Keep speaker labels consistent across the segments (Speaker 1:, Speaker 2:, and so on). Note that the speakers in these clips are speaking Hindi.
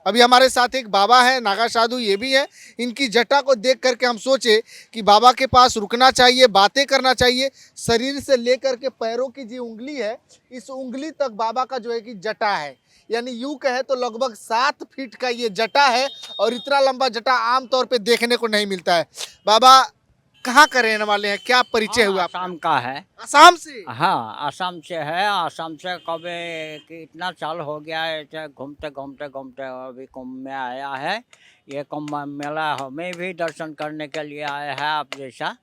Speaker 1: अभी हमारे साथ एक बाबा है, नागा साधु ये भी है। इनकी जटा को देख करके हम सोचे कि बाबा के पास रुकना चाहिए, बातें करना चाहिए। शरीर से लेकर के पैरों की जो उंगली है, इस उंगली तक बाबा का जो है कि जटा है, यानी यूं कहे तो लगभग 7 फीट का ये जटा है। और इतना लंबा जटा आमतौर पे देखने को नहीं मिलता है। बाबा कहाँ का रहने वाले हैं, क्या परिचय हुआ आपका?
Speaker 2: आसाम का है।
Speaker 1: असम से।
Speaker 2: हाँ, आसाम से है। आसाम से कब कितना साल हो गया है, घूमते घूमते घूमते अभी कुंभ में आया है। ये कुंभ मेला हमें भी दर्शन करने के लिए आया है आप जैसा।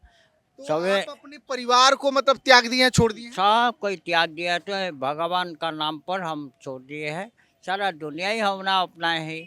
Speaker 1: तो
Speaker 2: सभी
Speaker 1: आप अपने परिवार को मतलब त्याग दिए हैं, छोड़ दिए हैं?
Speaker 2: सब कोई त्याग दिया तो भगवान का नाम पर हम छोड़ दिए हैं। सारा दुनिया ही हमारा अपना है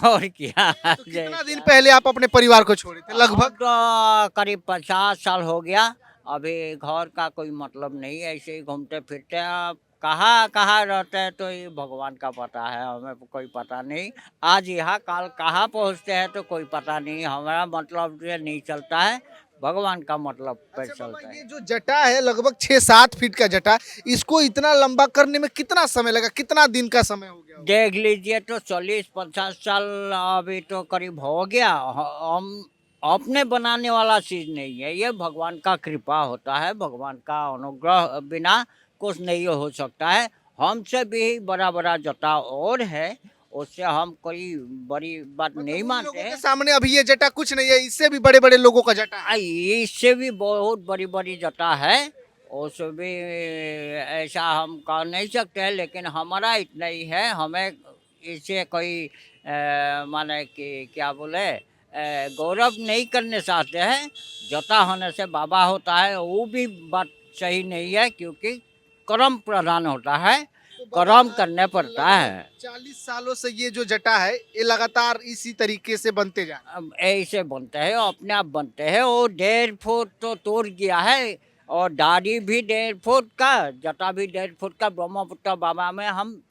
Speaker 2: और क्या।
Speaker 1: तो कितना दिन पहले आप अपने परिवार को छोड़े थे
Speaker 2: अब
Speaker 1: लगभग?
Speaker 2: तो करीब 50 साल हो गया। अभी घर का कोई मतलब नहीं, ऐसे ही घूमते फिरते हैं। अब कहाँ कहाँ रहते हैं तो ये भगवान का पता है, हमें कोई पता नहीं। आज यहाँ काल कहाँ पहुँचते हैं तो कोई पता नहीं। हमारा मतलब ये नहीं चलता है, भगवान का मतलब पे
Speaker 1: अच्छा बाबा,
Speaker 2: चलता है।
Speaker 1: ये जो जटा है लगभग 6-7 फीट का जटा, इसको इतना लंबा करने में कितना समय लगा, कितना दिन का समय हो गया होगा?
Speaker 2: देख लीजिए तो 40-50 साल अभी तो करीब हो गया। हम अपने बनाने वाला चीज नहीं है, ये भगवान का कृपा होता है। भगवान का अनुग्रह बिना कुछ नहीं हो सकता है। हमसे भी बड़ा बड़ा जटा और है, उससे हम कोई बड़ी बात
Speaker 1: मतलब
Speaker 2: नहीं
Speaker 1: उन
Speaker 2: मानते
Speaker 1: लोगों के
Speaker 2: हैं।
Speaker 1: सामने अभी ये जटा कुछ नहीं है, इससे भी बड़े बड़े लोगों का जटा है।
Speaker 2: इससे भी बहुत बड़ी बड़ी जटा है। उससे भी ऐसा हम कह नहीं सकते, लेकिन हमारा इतना ही है। हमें इससे कोई माने कि क्या बोले, गौरव नहीं करने चाहते हैं। जटा होने से बाबा होता है वो भी बात सही नहीं है, क्योंकि कर्म प्रधान होता है,
Speaker 1: तो बाबा
Speaker 2: कर्म
Speaker 1: आप
Speaker 2: करने पड़ता
Speaker 1: लगभग
Speaker 2: है।
Speaker 1: 40 सालों से ये जो जटा है ये लगातार इसी तरीके से बनते जा रहे हैं।
Speaker 2: अब ऐसे बनते हैं, अपने आप बनते हैं। वो 1.5 फुट तो तोड़ गया है, और दाढ़ी भी 1.5 फुट का, जटा भी 1.5 फुट का ब्रह्मपुत्र बाबा में हम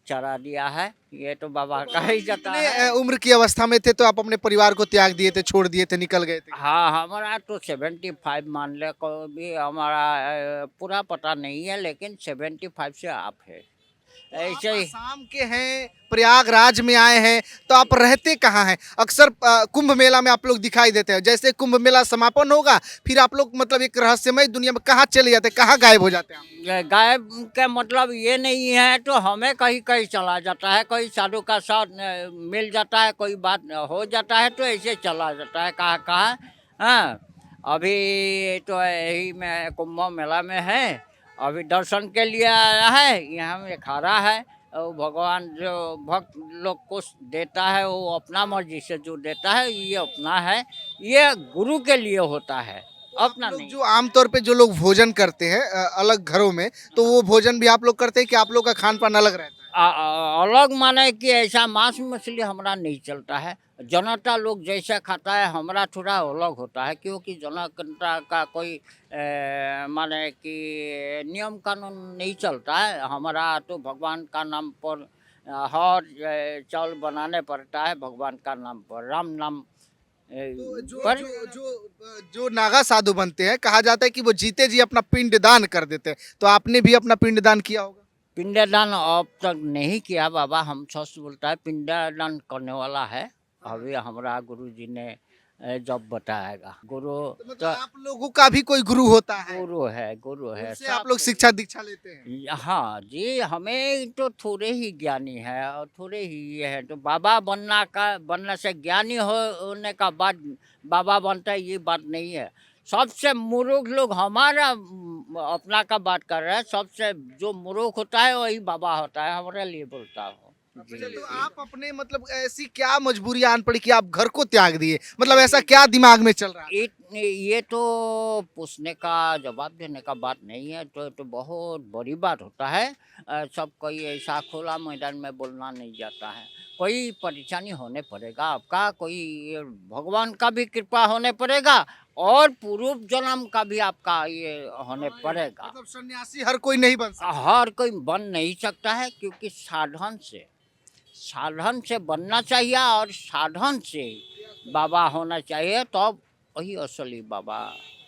Speaker 2: चढ़ा दिया है। ये तो
Speaker 1: तो
Speaker 2: बाबा का
Speaker 1: बाबा
Speaker 2: ही
Speaker 1: जी
Speaker 2: जटा
Speaker 1: इतने
Speaker 2: है।
Speaker 1: उम्र की अवस्था में थे तो आप अपने परिवार को त्याग दिए थे, छोड़ दिए थे, निकल गए थे?
Speaker 2: हाँ, हमारा तो 75 मान ले, को भी हमारा पूरा पता नहीं है, लेकिन 75 से आप है
Speaker 1: तो आप
Speaker 2: ऐसे ही।
Speaker 1: आसाम के हैं, प्रयागराज में आए हैं, तो आप रहते कहाँ हैं? अक्सर कुंभ मेला में आप लोग दिखाई देते हैं। जैसे कुंभ मेला समापन होगा फिर आप लोग मतलब एक रहस्यमय दुनिया में कहाँ चले जाते हैं, कहाँ गायब हो जाते हैं आप?
Speaker 2: गायब का मतलब ये नहीं है, तो हमें कहीं कहीं चला जाता है, कोई साधु का साथ मिल जाता है, कोई बात हो जाता है तो ऐसे चला जाता है कहाँ कहाँ। हाँ, अभी तो यही में कुंभ मेला में है। अभी दर्शन के लिए आया है, यहाँ में खड़ा है। और भगवान जो भक्त लोग को देता है वो अपना मर्जी से जो देता है, ये अपना है। ये गुरु के लिए होता है,
Speaker 1: तो आप
Speaker 2: अपना
Speaker 1: लोग
Speaker 2: नहीं।
Speaker 1: जो आमतौर पे जो लोग भोजन करते हैं अलग घरों में, तो वो भोजन भी आप लोग करते हैं कि आप लोग का खान पान अलग रहता है?
Speaker 2: अलग माने कि ऐसा मांस मछली हमारा नहीं चलता है। जनता लोग जैसा खाता है हमारा थोड़ा अलग होता है, क्योंकि जनता का कोई माने कि नियम कानून नहीं चलता है। हमारा तो भगवान का नाम पर हर चावल बनाने पड़ता है, भगवान का नाम पर, राम नाम
Speaker 1: तो जो
Speaker 2: पर।
Speaker 1: जो जो जो नागा साधु बनते हैं, कहा जाता है कि वो जीते जी अपना पिंड दान कर देते हैं, तो आपने भी अपना पिंड दान किया होगा?
Speaker 2: पिंडदान अब तक नहीं किया बाबा, हम सच बोलता है। पिंडदान करने वाला है,
Speaker 1: हाँ।
Speaker 2: अभी हमारा गुरु जी ने जब बताएगा। गुरु
Speaker 1: तो मतलब
Speaker 2: तो
Speaker 1: आप लोगों का भी कोई गुरु होता है,
Speaker 2: गुरु है, गुरु है
Speaker 1: उनसे आप
Speaker 2: सब
Speaker 1: लोग
Speaker 2: कोई।
Speaker 1: शिक्षा दीक्षा लेते हैं?
Speaker 2: हाँ जी, हमें तो थोड़े ही ज्ञानी है और थोड़े ही ये है, तो बाबा बनने से ज्ञानी होने का बाद बाबा बनता है, ये बात नहीं है। सबसे मूर्ख लोग हमारा अपना का बात कर रहे हैं। सबसे जो मूर्ख होता है वही बाबा होता है, हमारे लिए बोलता हूँ। जी
Speaker 1: अच्छा, तो
Speaker 2: जी।
Speaker 1: आप अपने मतलब ऐसी क्या मजबूरी आन पड़ी कि आप घर को त्याग दिए, मतलब ऐसा क्या दिमाग में चल रहा था?
Speaker 2: ये तो पूछने का जवाब देने का बात नहीं है, तो बहुत बड़ी बात होता है। सब कोई ऐसा खुला मैदान में बोलना नहीं जाता है। कोई परेशानी होने पड़ेगा आपका, कोई ये भगवान का भी कृपा होने पड़ेगा, और पूर्व जन्म का भी आपका ये होने पड़ेगा।
Speaker 1: मतलब सन्यासी हर कोई नहीं बन सकता।
Speaker 2: हर कोई बन नहीं सकता है, क्योंकि साधन से बनना चाहिए, और साधन से बाबा होना चाहिए, तब तो वही असली बाबा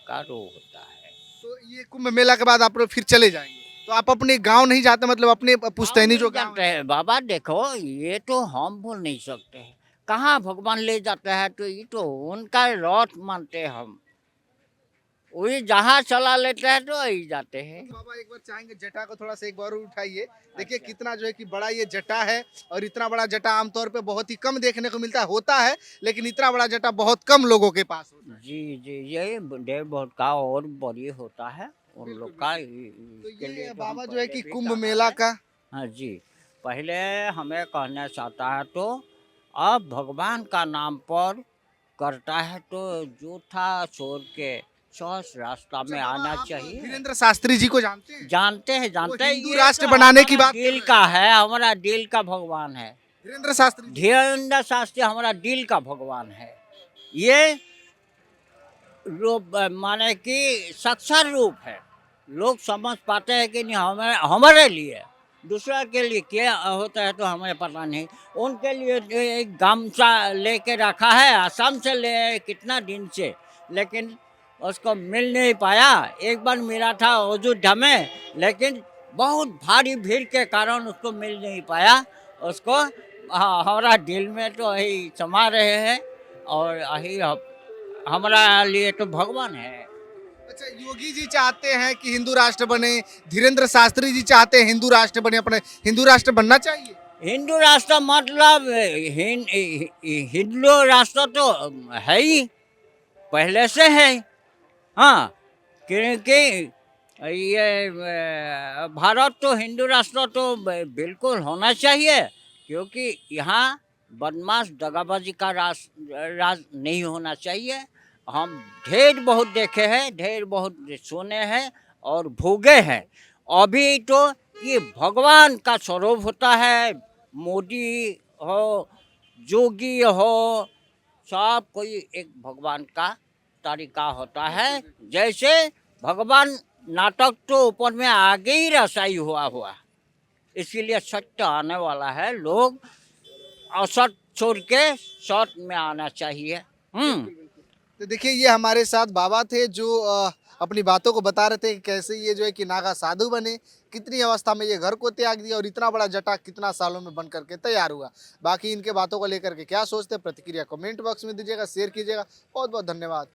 Speaker 2: का रूप होता है।
Speaker 1: तो ये कुंभ मेला के बाद आप लोग फिर चले जाएंगे? तो आप अपने गांव नहीं जाते, मतलब अपने पुश्तैनी जो गांव
Speaker 2: जानते हैं बाबा, देखो ये तो हम बोल नहीं सकते हैं, कहाँ भगवान ले जाता है, तो ये तो उनका रथ मानते हैं हम, वही जहाँ चला लेते हैं तो वही जाते हैं।
Speaker 1: तो बाबा एक बार चाहेंगे जटा को थोड़ा सा एक बार और उठाइए, देखिए कितना जो है कि बड़ा ये जटा है, और इतना बड़ा जटा आमतौर पे बहुत ही कम देखने को मिलता है, होता है लेकिन इतना बड़ा जटा बहुत कम लोगों के पास होता है।
Speaker 2: जी जी, ये देव बहुत का और बड़ी होता है उन
Speaker 1: बिल्कुल,
Speaker 2: लोग का,
Speaker 1: तो
Speaker 2: इसके लिए
Speaker 1: ये
Speaker 2: तो हम
Speaker 1: बाबा जो है
Speaker 2: पहले
Speaker 1: कि
Speaker 2: भी
Speaker 1: कुंभ
Speaker 2: कहा
Speaker 1: मेला
Speaker 2: है।
Speaker 1: का
Speaker 2: हाँ जी, पहले हमें कहना चाहता है तो अब भगवान का नाम पर करता है तो जूठा छोड़ के सच रास्ता में
Speaker 1: बाबा,
Speaker 2: आना
Speaker 1: आप
Speaker 2: चाहिए।
Speaker 1: धीरेन्द्र शास्त्री जी को जानते हैं?
Speaker 2: जानते हैं,
Speaker 1: वो
Speaker 2: जानते हैं,
Speaker 1: हिंदू
Speaker 2: ये
Speaker 1: राष्ट्र
Speaker 2: तो
Speaker 1: बनाने की
Speaker 2: हमारा
Speaker 1: बात कर
Speaker 2: दिल
Speaker 1: रहे हैं।
Speaker 2: का है, हमारा दिल का भगवान है।
Speaker 1: धीरेन्द्र शास्त्री जी
Speaker 2: धीरेन्द्र शास्त्री हमारा दिल का भगवान है। ये रूप माने कि साक्षात रूप है, लोग समझ पाते हैं कि नहीं, हमें हमारे लिए, दूसरा के लिए क्या होता है तो हमें पता नहीं। उनके लिए जो एक गमछा लेके रखा है आसाम से, ले कितना दिन से, लेकिन उसको मिल नहीं पाया। एक बार मिला था अयोध्या में, लेकिन बहुत भारी भीड़ के कारण उसको मिल नहीं पाया उसको। हाँ, हमारा दिल में तो यही समा रहे हैं, और यही हमारा लिए तो भगवान है।
Speaker 1: अच्छा, योगी जी चाहते हैं कि हिंदू राष्ट्र बने, धीरेन्द्र शास्त्री जी चाहते हैं हिंदू राष्ट्र बने, अपने हिंदू राष्ट्र बनना चाहिए।
Speaker 2: हिंदू राष्ट्र मतलब हिंदू राष्ट्र तो है ही, पहले से है। हाँ, क्योंकि ये भारत तो हिंदू राष्ट्र तो बिल्कुल होना चाहिए, क्योंकि यहाँ बदमाश दगाबाजी का राज नहीं होना चाहिए। हम ढेर बहुत देखे हैं, ढेर बहुत सुने हैं और भोगे हैं। अभी तो ये भगवान का स्वरूप होता है, मोदी हो, जोगी हो, सब कोई एक भगवान का तरीका होता है। जैसे भगवान नाटक तो ऊपर में आगे ही रसाई हुआ, इसीलिए सत्य आने वाला है। लोग असत छोड़ के सत में आना चाहिए।
Speaker 1: तो देखिए ये हमारे साथ बाबा थे जो अपनी बातों को बता रहे थे कि कैसे ये जो है कि नागा साधु बने, कितनी अवस्था में ये घर को त्याग दिया और इतना बड़ा जटा कितना सालों में बन करके तैयार हुआ। बाकी इनके बातों को लेकर के क्या सोचते हैं, प्रतिक्रिया कमेंट बॉक्स में दीजिएगा, शेयर कीजिएगा। बहुत बहुत धन्यवाद।